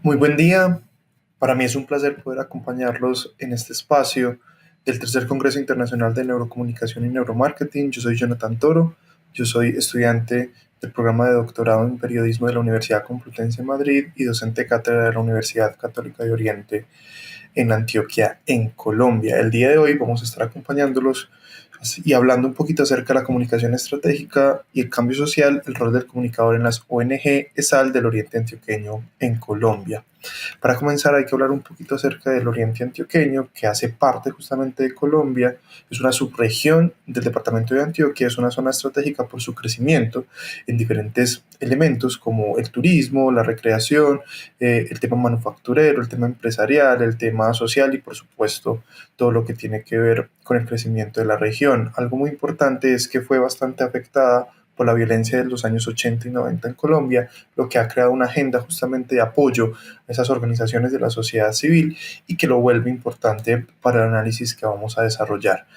Muy buen día. Para mí es un placer poder acompañarlos en este espacio del Tercer Congreso Internacional de Neurocomunicación y Neuromarketing. Yo soy Jonathan Toro. Yo soy estudiante del programa de doctorado en periodismo de la Universidad Complutense de Madrid y docente de cátedra de la Universidad Católica de Oriente en Antioquia, en Colombia. El día de hoy vamos a estar acompañándolos y hablando un poquito acerca de la comunicación estratégica y el cambio social, el rol del comunicador en las ONG ESAL del Oriente Antioqueño en Colombia. Para comenzar hay que hablar un poquito acerca del Oriente Antioqueño, que hace parte justamente de Colombia, es una subregión del departamento de Antioquia, es una zona estratégica por su crecimiento en diferentes elementos como el turismo, la recreación, el tema manufacturero, el tema empresarial, el tema social y por supuesto todo lo que tiene que ver con el crecimiento de la región. Algo muy importante es que fue bastante afectada por la violencia de los años 80 y 90 en Colombia, lo que ha creado una agenda justamente de apoyo a esas organizaciones de la sociedad civil y que lo vuelve importante para el análisis que vamos a desarrollar.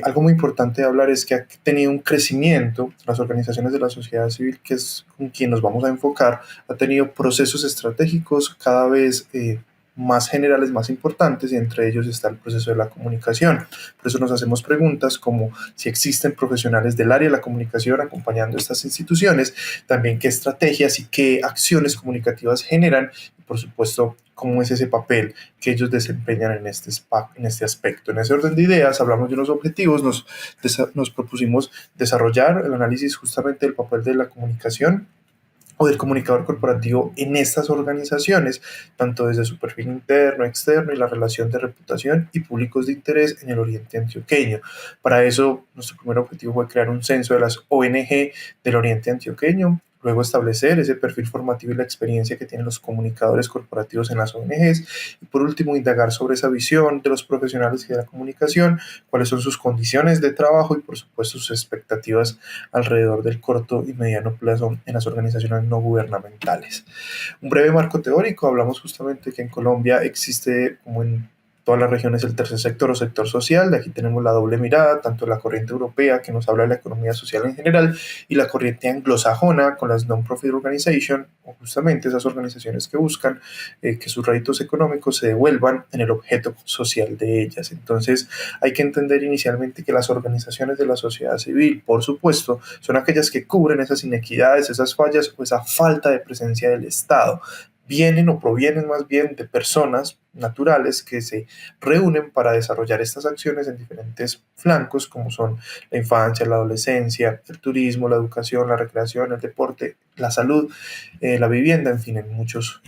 Algo muy importante de hablar es que ha tenido un crecimiento, las organizaciones de la sociedad civil, que es con quien nos vamos a enfocar, ha tenido procesos estratégicos cada vez más generales, más importantes, y entre ellos está el proceso de la comunicación. Por eso nos hacemos preguntas como si existen profesionales del área de la comunicación acompañando estas instituciones, también qué estrategias y qué acciones comunicativas generan, y por supuesto, cómo es ese papel que ellos desempeñan en este aspecto. En ese orden de ideas, hablamos de unos objetivos, nos propusimos desarrollar el análisis justamente del papel de la comunicación o del comunicador corporativo en estas organizaciones, tanto desde su perfil interno, externo y la relación de reputación y públicos de interés en el Oriente Antioqueño. Para eso, nuestro primer objetivo fue crear un censo de las ONG del Oriente Antioqueño, luego establecer ese perfil formativo y la experiencia que tienen los comunicadores corporativos en las ONGs y por último indagar sobre esa visión de los profesionales y de la comunicación, cuáles son sus condiciones de trabajo y por supuesto sus expectativas alrededor del corto y mediano plazo en las organizaciones no gubernamentales. Un breve marco teórico, hablamos justamente que en Colombia existe, como en todas las regiones, el tercer sector o sector social. De aquí tenemos la doble mirada, tanto la corriente europea que nos habla de la economía social en general y la corriente anglosajona con las non-profit organizations, o justamente esas organizaciones que buscan que sus réditos económicos se devuelvan en el objeto social de ellas. Entonces hay que entender inicialmente que las organizaciones de la sociedad civil, por supuesto, son aquellas que cubren esas inequidades, esas fallas o esa falta de presencia del Estado. Vienen o provienen más bien de personas naturales que se reúnen para desarrollar estas acciones en diferentes flancos, como son la infancia, la adolescencia, el turismo, la educación, la recreación, el deporte, la salud, la vivienda, en fin, en muchos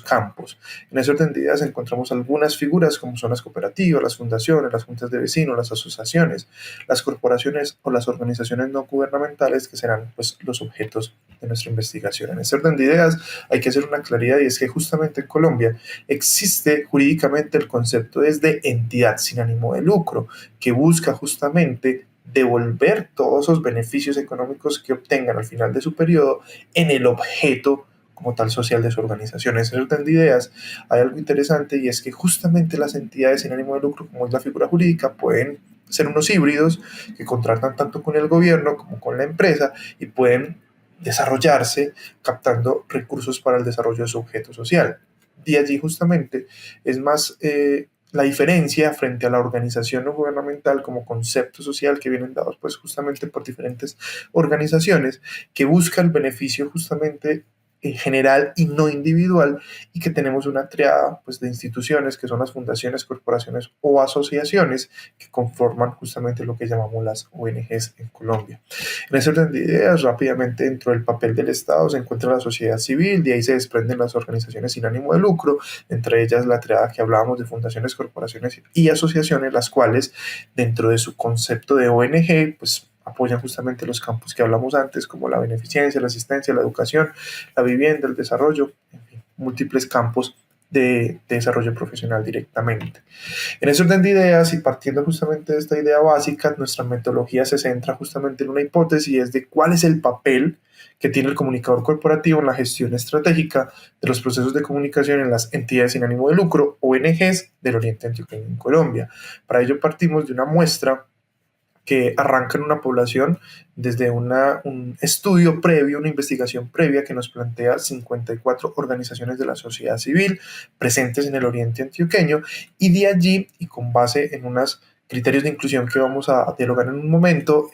campos. En ese orden de ideas encontramos algunas figuras como son las cooperativas, las fundaciones, las juntas de vecinos, las asociaciones, las corporaciones o las organizaciones no gubernamentales que serán pues, los objetos de nuestra investigación. En ese orden de ideas hay que hacer una claridad y es que justamente en Colombia existe jurídicamente el concepto de entidad sin ánimo de lucro que busca justamente devolver todos esos beneficios económicos que obtengan al final de su periodo en el objeto como tal social de su organización. En ese orden de ideas hay algo interesante y es que justamente las entidades sin ánimo de lucro, como es la figura jurídica, pueden ser unos híbridos que contratan tanto con el gobierno como con la empresa y pueden desarrollarse captando recursos para el desarrollo de su objeto social. De allí justamente es más la diferencia frente a la organización no gubernamental como concepto social que vienen dados pues justamente por diferentes organizaciones que busca el beneficio justamente general y no individual y que tenemos una triada pues, de instituciones que son las fundaciones, corporaciones o asociaciones que conforman justamente lo que llamamos las ONGs en Colombia. En ese orden de ideas, rápidamente dentro del papel del Estado se encuentra la sociedad civil, de ahí se desprenden las organizaciones sin ánimo de lucro, entre ellas la triada que hablábamos de fundaciones, corporaciones y asociaciones, las cuales dentro de su concepto de ONG, pues apoyan justamente los campos que hablamos antes, como la beneficencia, la asistencia, la educación, la vivienda, el desarrollo, en fin, múltiples campos de desarrollo profesional directamente. En ese orden de ideas y partiendo justamente de esta idea básica, nuestra metodología se centra justamente en una hipótesis y es de cuál es el papel que tiene el comunicador corporativo en la gestión estratégica de los procesos de comunicación en las entidades sin ánimo de lucro, ONGs, del Oriente Antioqueño en Colombia. Para ello partimos de una muestra que arranca en una población desde un estudio previo, una investigación previa que nos plantea 54 organizaciones de la sociedad civil presentes en el oriente antioqueño, y de allí, y con base en unos criterios de inclusión que vamos a dialogar en un momento,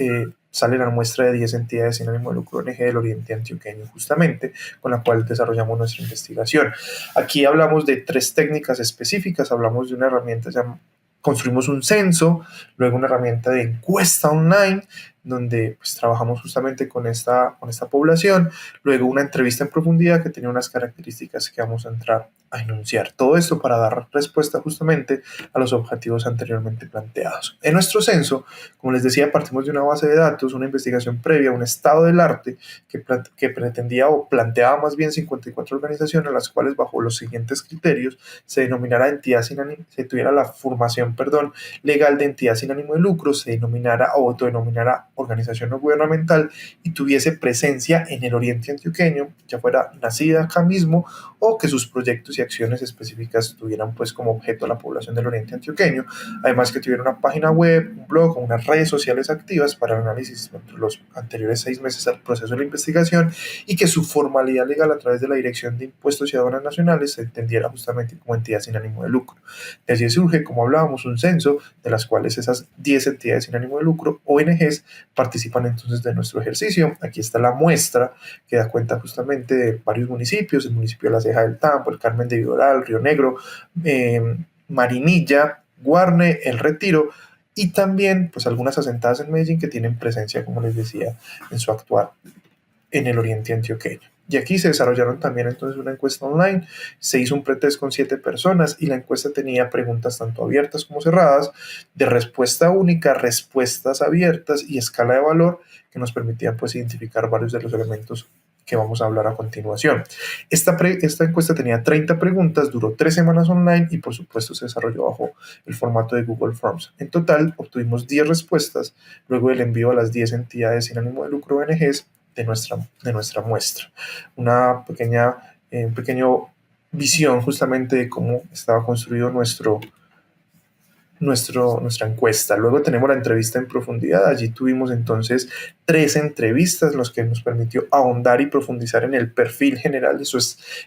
sale la muestra de 10 entidades sin ánimo de lucro ONG del oriente antioqueño, justamente con la cual desarrollamos nuestra investigación. Aquí hablamos de 3 técnicas específicas, hablamos de una herramienta llamada, construimos un censo, luego una herramienta de encuesta online, donde pues trabajamos justamente con esta población, luego una entrevista en profundidad que tiene unas características que vamos a entrar a enunciar. Todo esto para dar respuesta justamente a los objetivos anteriormente planteados. En nuestro censo, como les decía, partimos de una base de datos, una investigación previa, un estado del arte que pretendía o planteaba más bien 54 organizaciones, las cuales bajo los siguientes criterios se denominara entidad sin ánimo, se tuviera la formación, legal de entidad sin ánimo de lucro, se denominara o autodenominara organización no gubernamental y tuviese presencia en el oriente antioqueño, ya fuera nacida acá mismo o que sus proyectos y acciones específicas tuvieran pues como objeto a la población del oriente antioqueño, además que tuviera una página web, un blog o unas redes sociales activas para el análisis entre los anteriores 6 meses al proceso de la investigación, y que su formalidad legal a través de la Dirección de Impuestos y Aduanas Nacionales se entendiera justamente como entidad sin ánimo de lucro. De allí surge, como hablábamos, un censo de las cuales esas 10 entidades sin ánimo de lucro, ONGs, participan entonces de nuestro ejercicio. Aquí está la muestra que da cuenta justamente de varios municipios: el municipio de La Ceja del Tambo, el Carmen de Viboral, Río Negro, Marinilla, Guarne, El Retiro, y también pues algunas asentadas en Medellín que tienen presencia, como les decía, en su actuar en el oriente antioqueño. Y aquí se desarrollaron también entonces una encuesta online, se hizo un pretest con 7 personas y la encuesta tenía preguntas tanto abiertas como cerradas, de respuesta única, respuestas abiertas y escala de valor que nos permitían pues identificar varios de los elementos que vamos a hablar a continuación. Esta encuesta tenía 30 preguntas, duró 3 semanas online y por supuesto se desarrolló bajo el formato de Google Forms. En total obtuvimos 10 respuestas luego del envío a las 10 entidades sin ánimo de lucro ONGs de nuestra muestra. Una pequeño visión justamente de cómo estaba construido nuestra encuesta. Luego tenemos la entrevista en profundidad. Allí tuvimos entonces 3 entrevistas, los que nos permitió ahondar y profundizar en el perfil general de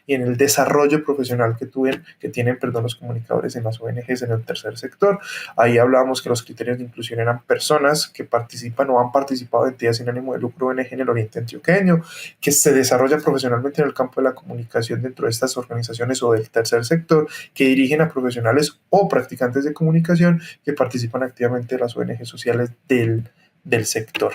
y en el desarrollo profesional que tienen los comunicadores en las ONGs en el tercer sector. Ahí hablábamos que los criterios de inclusión eran personas que participan o han participado en entidades sin ánimo de lucro ONG en el oriente antioqueño, que se desarrollan profesionalmente en el campo de la comunicación dentro de estas organizaciones o del tercer sector, que dirigen a profesionales o practicantes de comunicación que participan activamente de las ONG sociales del sector.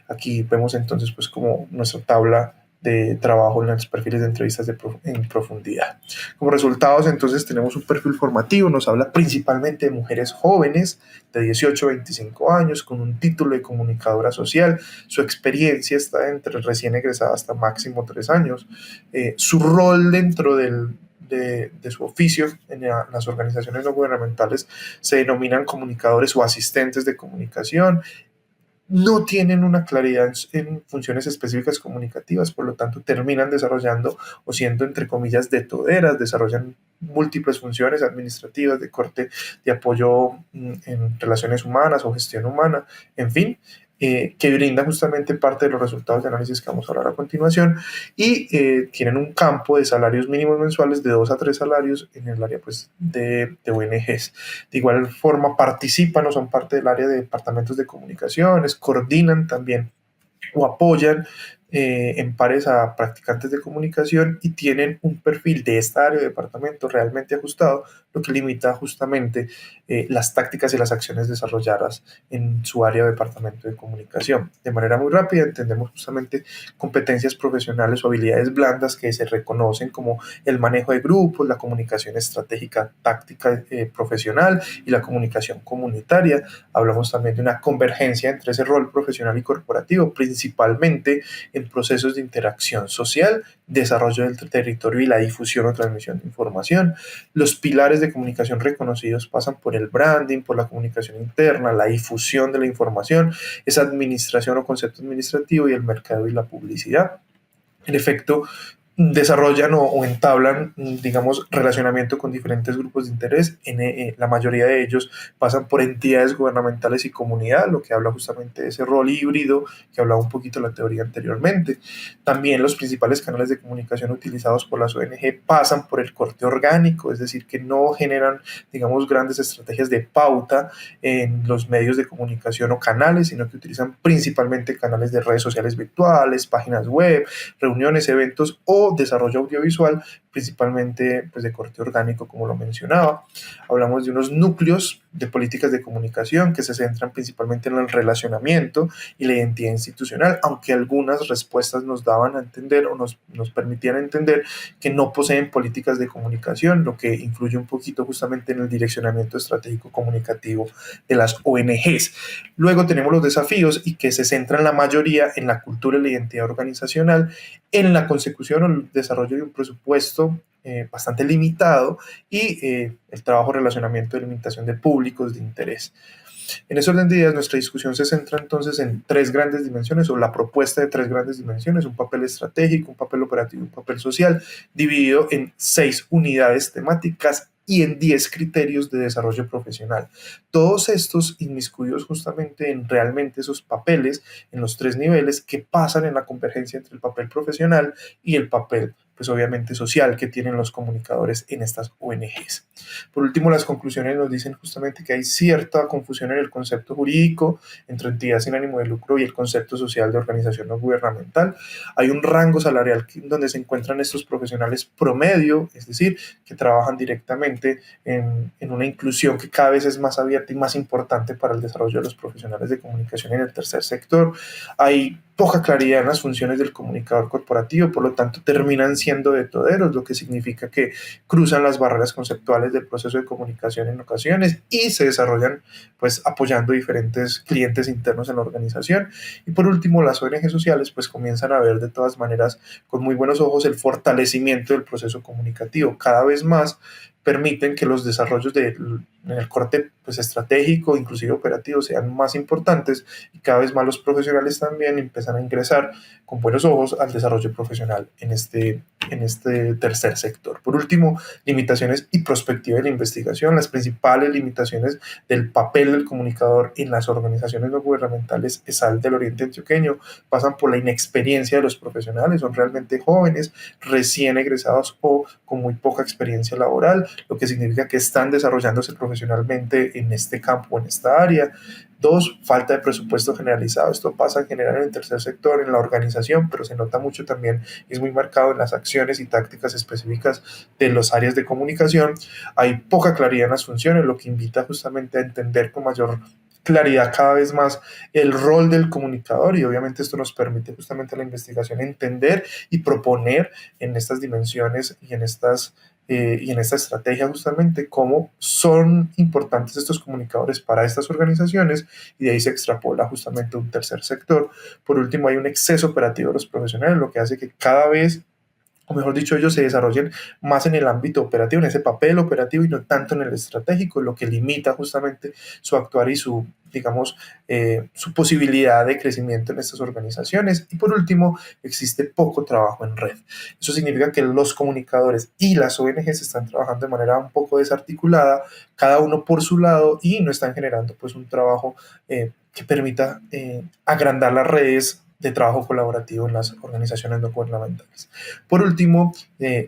Aquí vemos entonces pues como nuestra tabla de trabajo en los perfiles de entrevistas en profundidad. Como resultados entonces tenemos un perfil formativo, nos habla principalmente de mujeres jóvenes de 18 a 25 años con un título de comunicadora social, su experiencia está entre recién egresada hasta máximo 3 años, su rol dentro de su oficio en las organizaciones no gubernamentales se denominan comunicadores o asistentes de comunicación, no tienen una claridad en funciones específicas comunicativas, por lo tanto terminan desarrollando o siendo entre comillas de toderas, desarrollan múltiples funciones administrativas de corte de apoyo en relaciones humanas o gestión humana, en fin, que brinda justamente parte de los resultados de análisis que vamos a hablar a continuación, y tienen un campo de salarios mínimos mensuales de 2 a 3 salarios en el área pues, de ONGs. De igual forma participan o son parte del área de departamentos de comunicaciones, coordinan también o apoyan en pares a practicantes de comunicación y tienen un perfil de esta área de departamento realmente ajustado, lo que limita justamente las tácticas y las acciones desarrolladas en su área de departamento de comunicación. De manera muy rápida entendemos justamente competencias profesionales o habilidades blandas que se reconocen como el manejo de grupos, la comunicación estratégica, táctica profesional y la comunicación comunitaria. Hablamos también de una convergencia entre ese rol profesional y corporativo, principalmente en procesos de interacción social, desarrollo del territorio y la difusión o transmisión de información. Los pilares de comunicación reconocidos pasan por el branding, por la comunicación interna, la difusión de la información, esa administración o concepto administrativo y el mercado y la publicidad. En efecto, desarrollan o entablan, digamos, relacionamiento con diferentes grupos de interés. La mayoría de ellos pasan por entidades gubernamentales y comunidad, lo que habla justamente de ese rol híbrido que hablaba un poquito la teoría anteriormente. También los principales canales de comunicación utilizados por las ONG pasan por el corte orgánico, es decir, que no generan, digamos, grandes estrategias de pauta en los medios de comunicación o canales, sino que utilizan principalmente canales de redes sociales virtuales, páginas web, reuniones, eventos o desarrollo audiovisual, principalmente pues, de corte orgánico, como lo mencionaba. Hablamos de unos núcleos de políticas de comunicación que se centran principalmente en el relacionamiento y la identidad institucional, aunque algunas respuestas nos daban a entender o nos permitían entender que no poseen políticas de comunicación, lo que influye un poquito justamente en el direccionamiento estratégico comunicativo de las ONGs. Luego tenemos los desafíos y que se centran la mayoría en la cultura y la identidad organizacional, en la consecución o el desarrollo de un presupuesto bastante limitado y el trabajo, relacionamiento y limitación de públicos de interés. En ese orden de ideas, nuestra discusión se centra entonces en tres grandes dimensiones o la propuesta de tres grandes dimensiones, un papel estratégico, un papel operativo y un papel social, dividido en 6 unidades temáticas y en 10 criterios de desarrollo profesional. Todos estos inmiscuidos justamente en realmente esos papeles en los 3 niveles que pasan en la convergencia entre el papel profesional y el papel pues obviamente social que tienen los comunicadores en estas ONGs. Por último, las conclusiones nos dicen justamente que hay cierta confusión en el concepto jurídico entre entidad sin ánimo de lucro y el concepto social de organización no gubernamental. Hay un rango salarial donde se encuentran estos profesionales promedio, es decir, que trabajan directamente en una inclusión que cada vez es más abierta y más importante para el desarrollo de los profesionales de comunicación en el tercer sector. Hay poca claridad en las funciones del comunicador corporativo, por lo tanto terminan siendo de toderos, lo que significa que cruzan las barreras conceptuales del proceso de comunicación en ocasiones y se desarrollan pues apoyando diferentes clientes internos en la organización. Y por último, las ONG sociales pues comienzan a ver de todas maneras con muy buenos ojos el fortalecimiento del proceso comunicativo. Cada vez más permiten que los desarrollos en el corte pues, estratégico, inclusive operativo, sean más importantes y cada vez más los profesionales también empiezan a ingresar con buenos ojos al desarrollo profesional en este tercer sector. Por último, limitaciones y perspectiva de la investigación. Las principales limitaciones del papel del comunicador en las organizaciones no gubernamentales ESAL del Oriente Antioqueño pasan por la inexperiencia de los profesionales, son realmente jóvenes, recién egresados o con muy poca experiencia laboral, lo que significa que están desarrollándose profesionalmente en este campo, en esta área. 2, falta de presupuesto generalizado. Esto pasa en general en el tercer sector, en la organización, pero se nota mucho también, es muy marcado en las acciones y tácticas específicas de las áreas de comunicación. Hay poca claridad en las funciones, lo que invita justamente a entender con mayor claridad cada vez más el rol del comunicador y obviamente esto nos permite justamente a la investigación entender y proponer en estas dimensiones y en esta estrategia justamente cómo son importantes estos comunicadores para estas organizaciones y de ahí se extrapola justamente un tercer sector. Por último, hay un exceso operativo de los profesionales, lo que hace que cada vez o mejor dicho, ellos se desarrollen más en el ámbito operativo, en ese papel operativo y no tanto en el estratégico, lo que limita justamente su actuar y digamos, su posibilidad de crecimiento en estas organizaciones. Y por último, existe poco trabajo en red. Eso significa que los comunicadores y las ONGs están trabajando de manera un poco desarticulada, cada uno por su lado y no están generando pues un trabajo que permita agrandar las redes de trabajo colaborativo en las organizaciones no gubernamentales. Por último,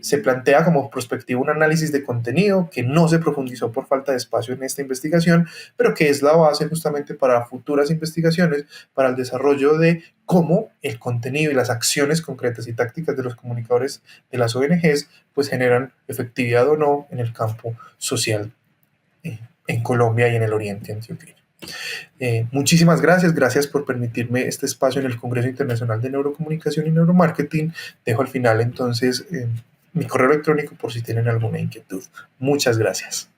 se plantea como perspectiva un análisis de contenido que no se profundizó por falta de espacio en esta investigación, pero que es la base justamente para futuras investigaciones, para el desarrollo de cómo el contenido y las acciones concretas y tácticas de los comunicadores de las ONGs pues generan efectividad o no en el campo social en Colombia y en el Oriente Antioqueño. Muchísimas gracias por permitirme este espacio en el Congreso Internacional de Neurocomunicación y Neuromarketing. Dejo al final entonces mi correo electrónico por si tienen alguna inquietud. Muchas gracias.